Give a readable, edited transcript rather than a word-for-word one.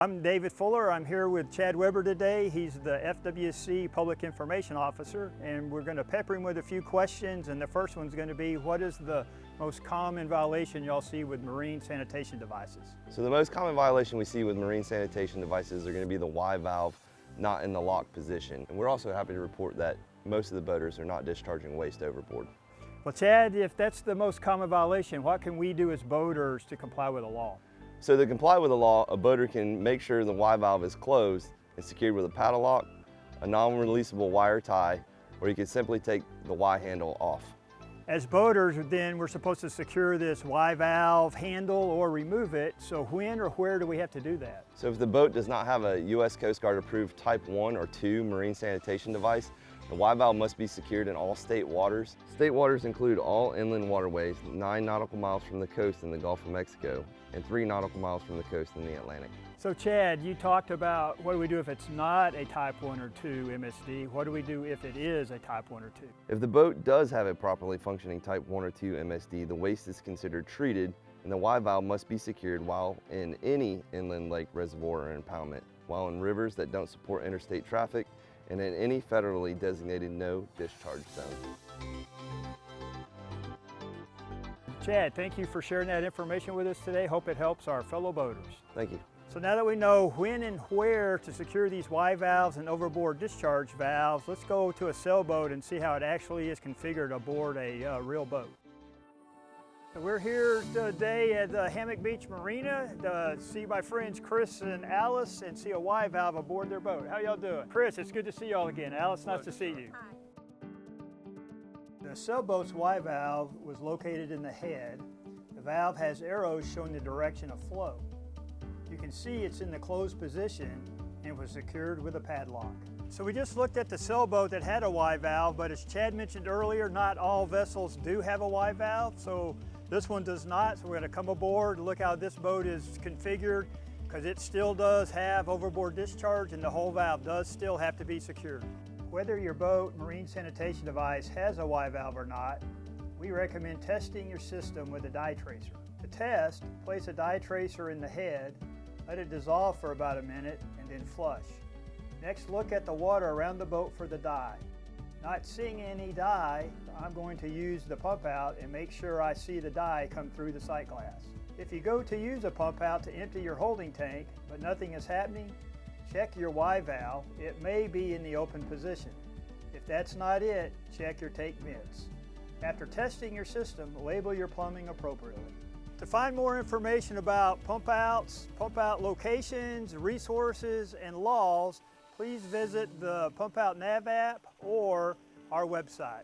I'm David Fuller. I'm here with Chad Weber today. He's the FWC Public Information Officer, and we're going to pepper him with a few questions. And the first one's going to be, what is the most common violation y'all see with marine sanitation devices? So the most common violation we see with marine sanitation devices are going to be the Y valve not in the lock position. And we're also happy to report that most of the boaters are not discharging waste overboard. Well, Chad, if that's the most common violation, what can we do as boaters to comply with the law? So to comply with the law, a boater can make sure the Y valve is closed and secured with a paddle lock, a non-releasable wire tie, or you can simply take the Y handle off. As boaters, then we're supposed to secure this Y valve handle or remove it. So when or where do we have to do that? So if the boat does not have a U.S. Coast Guard approved Type 1 or 2 marine sanitation device, the Y valve must be secured in all state waters. State waters include all inland waterways 9 nautical miles from the coast in the Gulf of Mexico and 3 nautical miles from the coast in the Atlantic. So Chad, you talked about what do we do if it's not a Type 1 or 2 MSD? What do we do if it is a Type 1 or 2? If the boat does have a properly functioning Type 1 or 2 MSD, the waste is considered treated and the Y valve must be secured while in any inland lake, reservoir, or impoundment, while in rivers that don't support interstate traffic, and in any federally designated no discharge zone. Chad, thank you for sharing that information with us today. Hope it helps our fellow boaters. Thank you. So now that we know when and where to secure these Y valves and overboard discharge valves, let's go to a sailboat and see how it actually is configured aboard a real boat. We're here today at the Hammock Beach Marina to see my friends Chris and Alice and see a Y valve aboard their boat. How y'all doing? Chris, it's good to see y'all again. Alice, nice to see you. Hi. The sailboat's Y valve was located in the head. The valve has arrows showing the direction of flow. You can see it's in the closed position and was secured with a padlock. So we just looked at the sailboat that had a Y valve, but as Chad mentioned earlier, not all vessels do have a Y valve, so this one does not. So we're going to come aboard and look how this boat is configured, because it still does have overboard discharge and the whole valve does still have to be secured. Whether your boat marine sanitation device has a Y valve or not, we recommend testing your system with a dye tracer. To test, place a dye tracer in the head, let it dissolve for about a minute, and then flush. Next, look at the water around the boat for the dye. Not seeing any dye, I'm going to use the pump out and make sure I see the dye come through the sight glass. If you go to use a pump out to empty your holding tank, but nothing is happening, check your Y valve. It may be in the open position. If that's not it, check your tank vents. After testing your system, label your plumbing appropriately. To find more information about pump outs, pump out locations, resources, and laws, please visit the Pump Out Nav app or our website.